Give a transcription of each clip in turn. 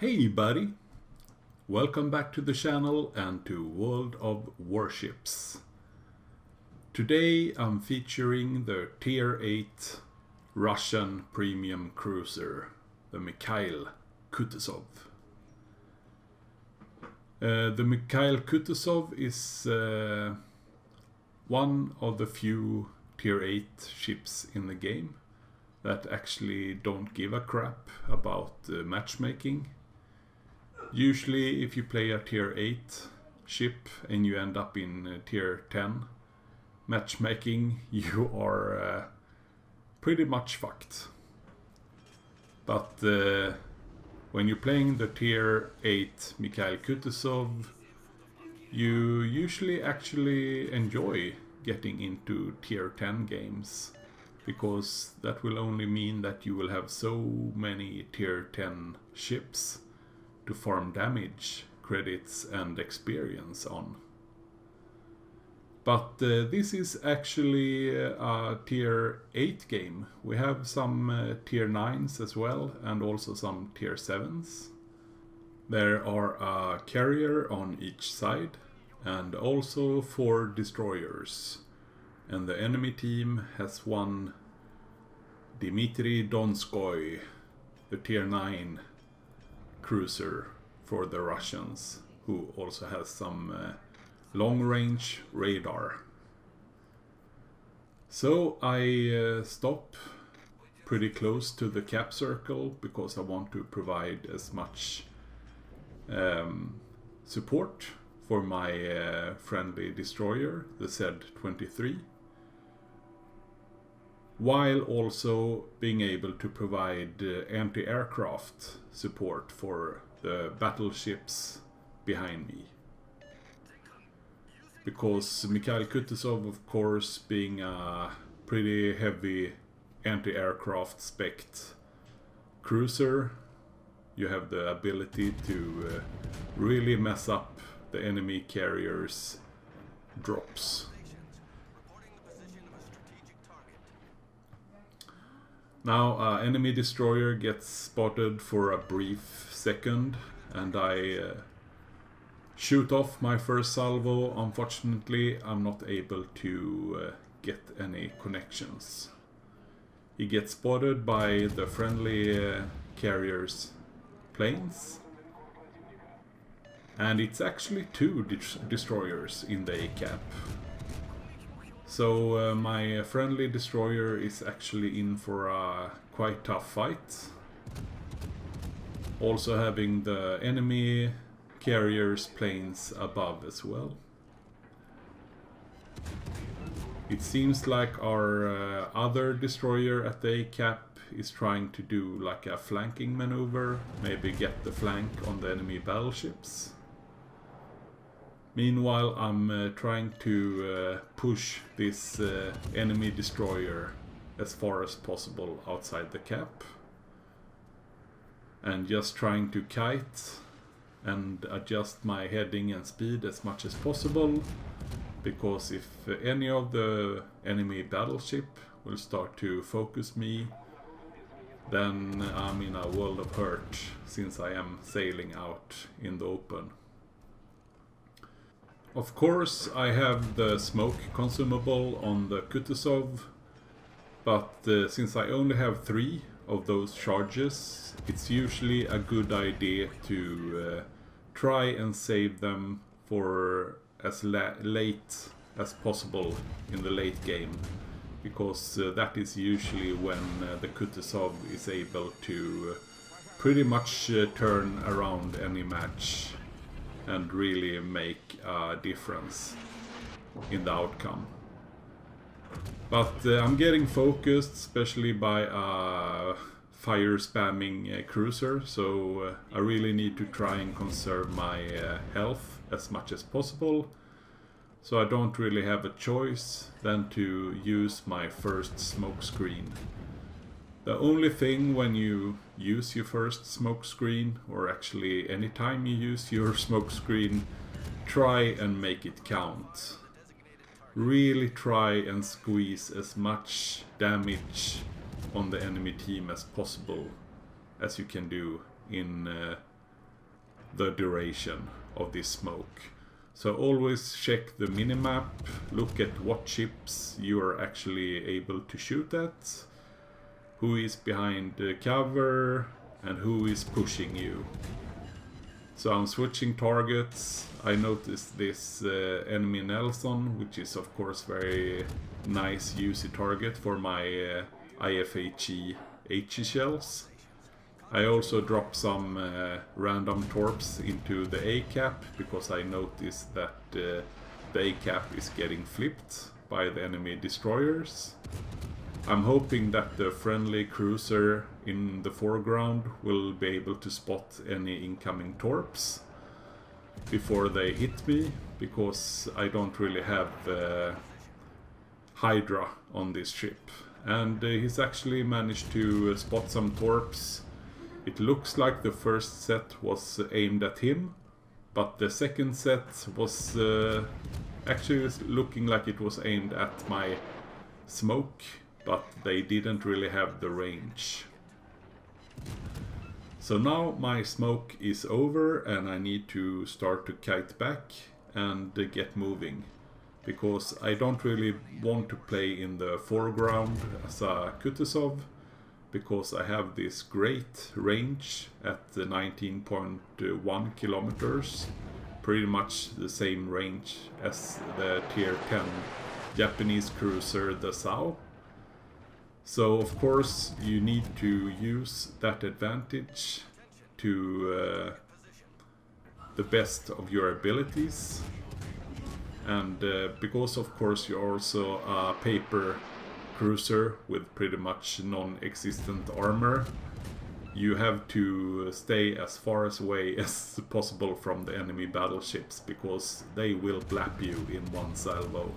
Hey buddy! Welcome back to the channel and to World of Warships. Today I'm featuring the Tier 8 Russian premium cruiser, the Mikhail Kutuzov. The Mikhail Kutuzov is one of the few Tier 8 ships in the game that actually don't give a crap about matchmaking. Usually if you play a tier 8 ship and you end up in tier 10 matchmaking, you are pretty much fucked. But when you're playing the tier 8 Mikhail Kutuzov, you usually actually enjoy getting into tier 10 games, because that will only mean that you will have so many tier 10 ships to farm damage, credits and experience on. But this is actually a tier 8 game. We have some tier 9s as well, and also some tier 7s. There are a carrier on each side and also 4 destroyers. And the enemy team has one Dmitry Donskoy, the tier 9 cruiser for the Russians, who also has some long-range radar. So I stop pretty close to the cap circle because I want to provide as much support for my friendly destroyer, the Z-23, while also being able to provide anti-aircraft support for the battleships behind me. Because Mikhail Kutuzov, of course, being a pretty heavy anti-aircraft spec'd cruiser, you have the ability to really mess up the enemy carrier's drops. Now enemy destroyer gets spotted for a brief second and I shoot off my first salvo. Unfortunately, I'm not able to get any connections. He gets spotted by the friendly carrier's planes, and it's actually 2 destroyers in the ACAP. So my friendly destroyer is actually in for a quite tough fight. Also having the enemy carrier's planes above as well. It seems like our other destroyer at the ACAP is trying to do like a flanking maneuver, maybe get the flank on the enemy battleships. Meanwhile, I'm trying to push this enemy destroyer as far as possible outside the cap. And just trying to kite and adjust my heading and speed as much as possible. Because if any of the enemy battleship will start to focus me, then I'm in a world of hurt, since I am sailing out in the open. Of course, I have the smoke consumable on the Kutuzov, but since I only have 3 of those charges, it's usually a good idea to try and save them for as late as possible in the late game, because that is usually when the Kutuzov is able to pretty much turn around any match and really make a difference in the outcome. But I'm getting focused, especially by a fire spamming cruiser, so I really need to try and conserve my health as much as possible. So I don't really have a choice than to use my first smoke screen. The only thing when you use your first smoke screen, or actually anytime you use your smoke screen, try and make it count. Really try and squeeze as much damage on the enemy team as possible as you can do in the duration of this smoke. So always check the minimap, look at what ships you are actually able to shoot at, who is behind the cover, and who is pushing you. So I'm switching targets. I noticed this enemy Nelson, which is of course very nice UC target for my IFHE HE shells. I also dropped some random torps into the A-cap because I noticed that the A-cap is getting flipped by the enemy destroyers. I'm hoping that the friendly cruiser in the foreground will be able to spot any incoming torps before they hit me, because I don't really have Hydra on this ship. And he's actually managed to spot some torps. It looks like the first set was aimed at him, but the second set was actually looking like it was aimed at my smoke, but they didn't really have the range. So now my smoke is over and I need to start to kite back and get moving, because I don't really want to play in the foreground as a Kutuzov, because I have this great range at the 19.1 kilometers, pretty much the same range as the tier 10 Japanese cruiser, the Sao. So of course you need to use that advantage to the best of your abilities. And because of course you're also a paper cruiser with pretty much non-existent armor, you have to stay as far away as possible from the enemy battleships, because they will blap you in one salvo.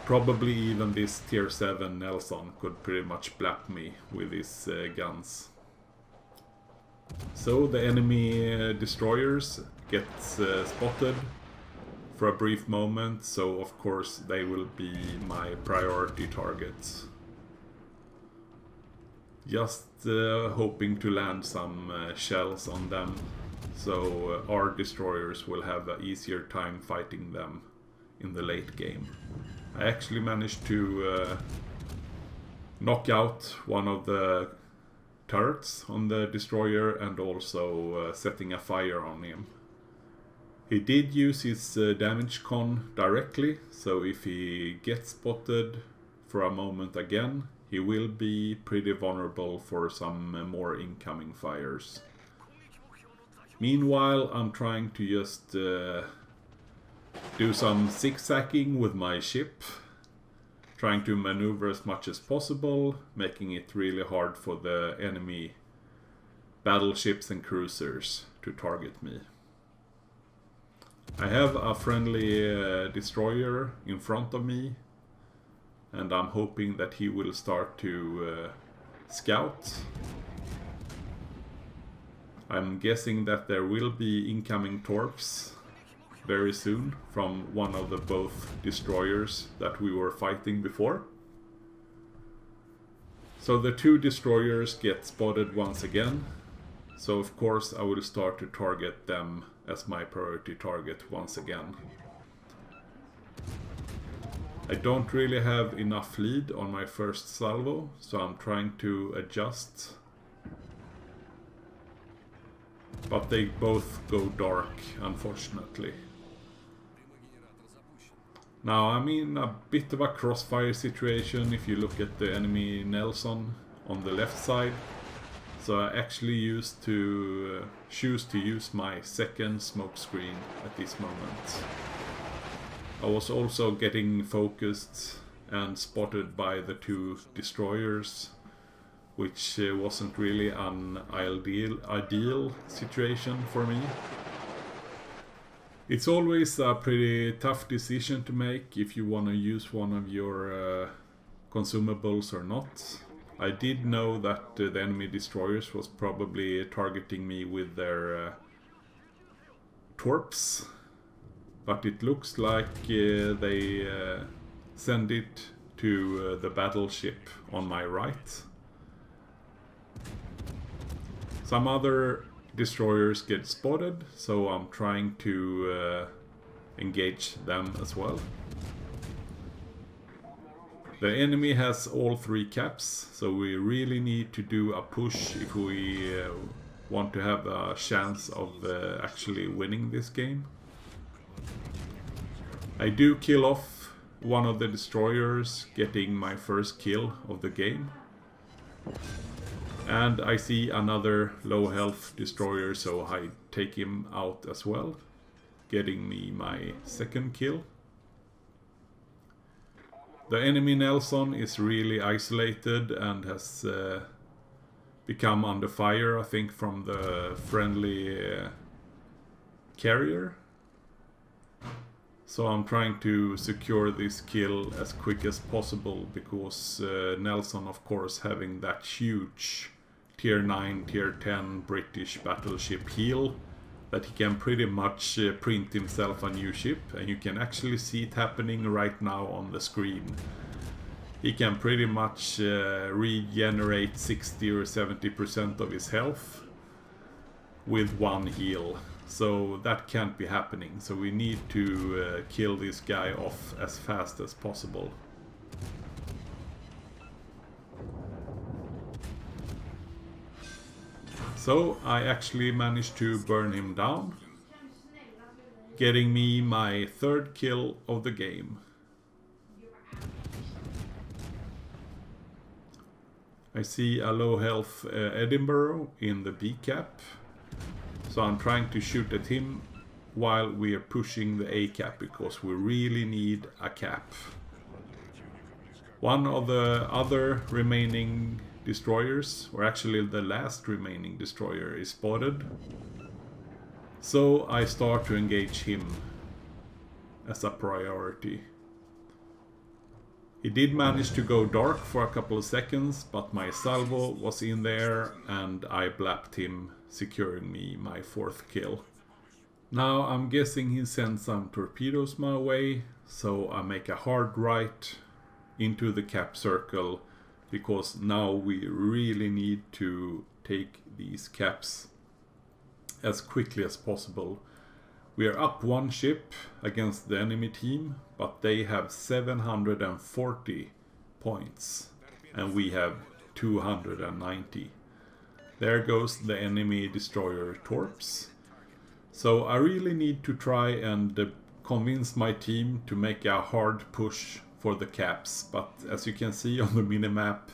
Probably even this tier 7 Nelson could pretty much blap me with his guns. So the enemy destroyers get spotted for a brief moment, so of course they will be my priority targets. Just hoping to land some shells on them, so our destroyers will have an easier time fighting them in the late game. I actually managed to knock out one of the turrets on the destroyer and also setting a fire on him. He did use his damage con directly, so if he gets spotted for a moment again, he will be pretty vulnerable for some more incoming fires. Meanwhile, I'm trying to just do some zigzagging with my ship, trying to maneuver as much as possible, making it really hard for the enemy battleships and cruisers to target me. I have a friendly destroyer in front of me, and I'm hoping that he will start to scout. I'm guessing that there will be incoming torps very soon from one of the both destroyers that we were fighting before. So the two destroyers get spotted once again, so of course I will start to target them as my priority target once again. I don't really have enough lead on my first salvo, so I'm trying to adjust. But they both go dark, unfortunately. Now I'm in a bit of a crossfire situation if you look at the enemy Nelson on the left side. So I actually choose to use my second smoke screen at this moment. I was also getting focused and spotted by the two destroyers, which wasn't really an ideal situation for me. It's always a pretty tough decision to make if you want to use one of your consumables or not. I did know that the enemy destroyers was probably targeting me with their torps, but it looks like they send it to the battleship on my right. Some other destroyers get spotted, so I'm trying to engage them as well. The enemy has all 3 caps, so we really need to do a push if we want to have a chance of actually winning this game. I do kill off one of the destroyers, getting my first kill of the game. And I see another low health destroyer, so I take him out as well, getting me my second kill. The enemy Nelson is really isolated and has become under fire, I think, from the friendly carrier. So I'm trying to secure this kill as quick as possible, because Nelson, of course, having that huge tier 9, tier 10 British battleship heal, that he can pretty much print himself a new ship, and you can actually see it happening right now on the screen. He can pretty much regenerate 60 or 70% of his health with one heal. So that can't be happening, so we need to kill this guy off as fast as possible. So I actually managed to burn him down, getting me my third kill of the game. I see a low health Edinburgh in the B cap, so I'm trying to shoot at him while we are pushing the A cap, because we really need a cap. One of the other remaining destroyers, or actually the last remaining destroyer, is spotted. So I start to engage him as a priority. He did manage to go dark for a couple of seconds, but my salvo was in there and I blapped him, securing me my fourth kill. Now I'm guessing he sent some torpedoes my way, so I make a hard right into the cap circle, because now we really need to take these caps as quickly as possible. We are up 1 ship against the enemy team, but they have 740 points and we have 290. There goes the enemy destroyer torps. So I really need to try and convince my team to make a hard push for the caps, but as you can see on the minimap,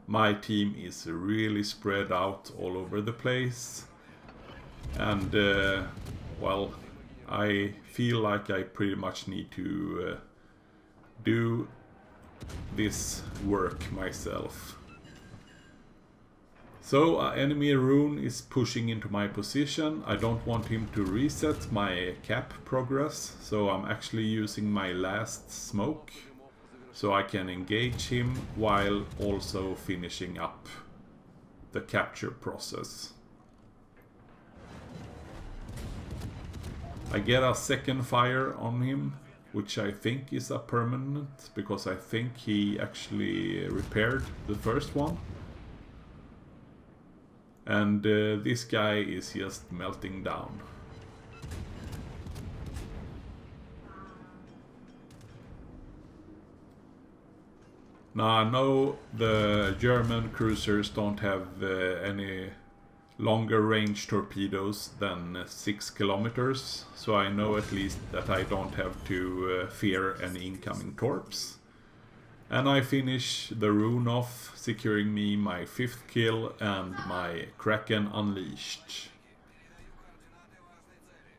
my team is really spread out all over the place, and well, I feel like I pretty much need to do this work myself. So enemy rune is pushing into my position. I don't want him to reset my cap progress, so I'm actually using my last smoke so I can engage him while also finishing up the capture process. I get a second fire on him, which I think is a permanent, because I think he actually repaired the first one. And this guy is just melting down. Now I know the German cruisers don't have any longer range torpedoes than 6 kilometers, so I know at least that I don't have to fear any incoming torps. And I finish the rune off, securing me my 5th kill and my Kraken Unleashed.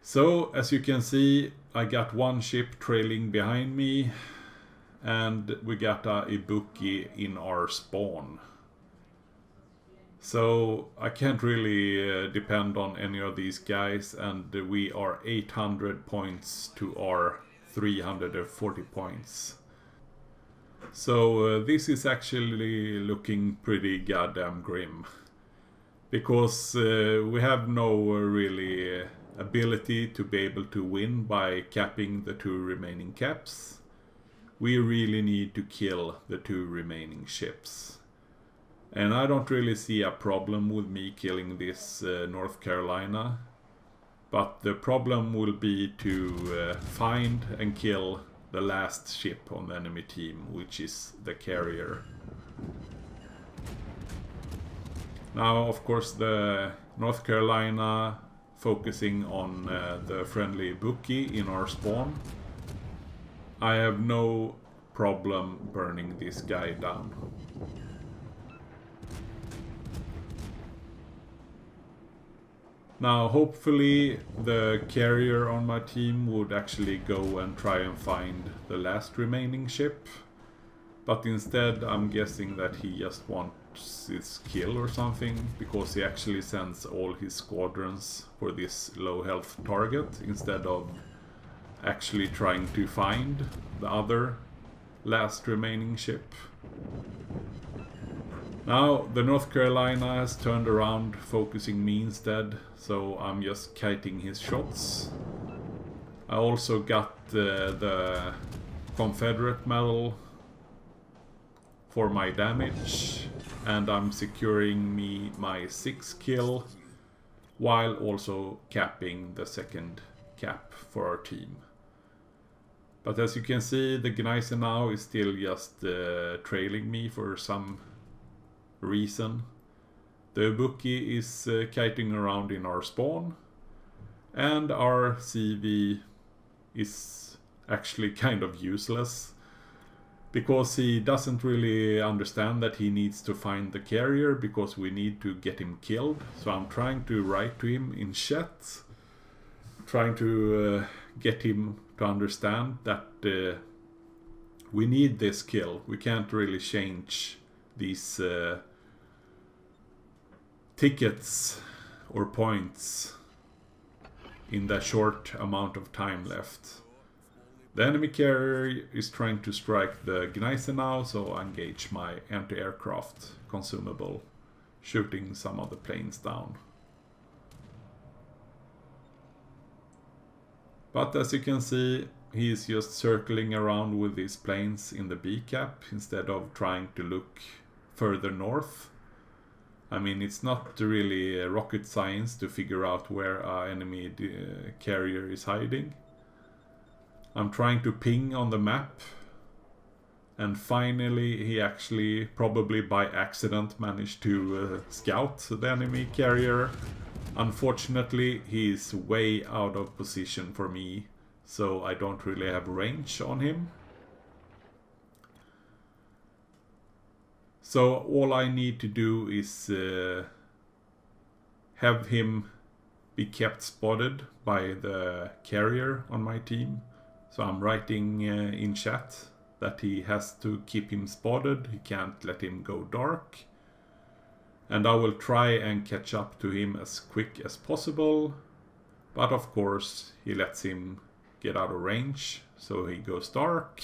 So, as you can see, I got 1 ship trailing behind me, and we got a Ibuki in our spawn. So I can't really depend on any of these guys, and we are 800 points to our 340 points. So this is actually looking pretty goddamn grim, because we have no really ability to be able to win by capping the 2 remaining caps. We really need to kill the 2 remaining ships. And I don't really see a problem with me killing this North Carolina. But the problem will be to find and kill the last ship on the enemy team, which is the carrier. Now, of course, the North Carolina focusing on the friendly bookie in our spawn. I have no problem burning this guy down. Now, hopefully the carrier on my team would actually go and try and find the last remaining ship. But instead, I'm guessing that he just wants his kill or something, because he actually sends all his squadrons for this low health target, instead of actually trying to find the other last remaining ship. Now, the North Carolina has turned around, focusing me instead, so I'm just kiting his shots. I also got the Confederate medal for my damage, and I'm securing my 6th kill, while also capping the 2nd cap for our team. But as you can see, the Gneisenau is still just trailing me for some reason. The bookie is kiting around in our spawn, and our CV is actually kind of useless, because he doesn't really understand that he needs to find the carrier, because we need to get him killed. So I'm trying to write to him in chat, trying to get him to understand that we need this kill. We can't really change these tickets or points in the short amount of time left. The enemy carrier is trying to strike the Gneisenau, so I engage my anti-aircraft consumable, shooting some of the planes down. But as you can see, he is just circling around with his planes in the B cap instead of trying to look further north. I mean, it's not really rocket science to figure out where our enemy carrier is hiding. I'm trying to ping on the map, and finally he actually, probably by accident, managed to scout the enemy carrier. Unfortunately, he's way out of position for me, so I don't really have range on him. So all I need to do is have him be kept spotted by the carrier on my team. So I'm writing in chat that he has to keep him spotted, he can't let him go dark. And I will try and catch up to him as quick as possible. But of course, he lets him get out of range, so he goes dark.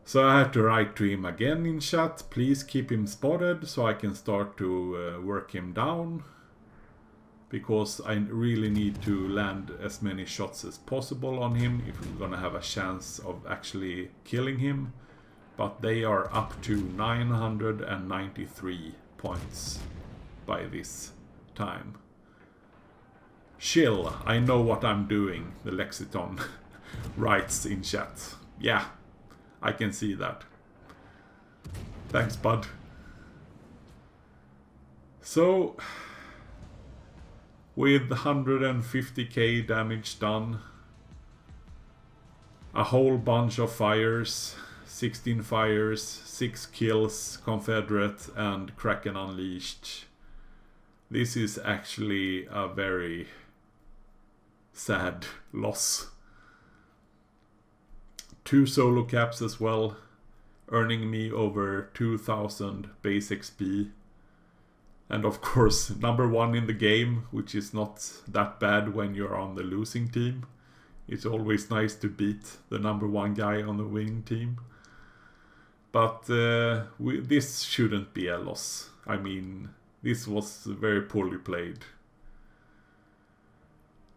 So I had to write to him again in chat, please keep him spotted, so I can start to work him down. Because I really need to land as many shots as possible on him if we're gonna have a chance of actually killing him. But they are up to 993 points by this time. Chill, I know what I'm doing, the Lexicon writes in chat. Yeah, I can see that. Thanks, bud. So, with 150k damage done, a whole bunch of fires, 16 fires, 6 kills, Confederate, and Kraken Unleashed. This is actually a very sad loss. 2 solo caps as well, earning me over 2000 base XP. And of course, number 1 in the game, which is not that bad when you're on the losing team. It's always nice to beat the number 1 guy on the winning team. But this shouldn't be a loss. I mean, this was very poorly played.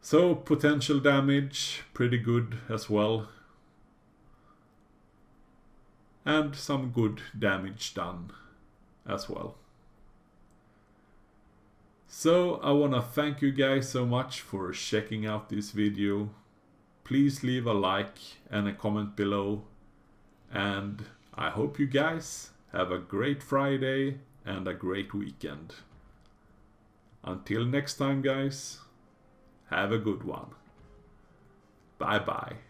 So, potential damage, pretty good as well. And some good damage done. as well. So I want to thank you guys so much for checking out this video. Please leave a like and a comment below. And I hope you guys have a great Friday and a great weekend. Until next time guys, have a good one. Bye bye.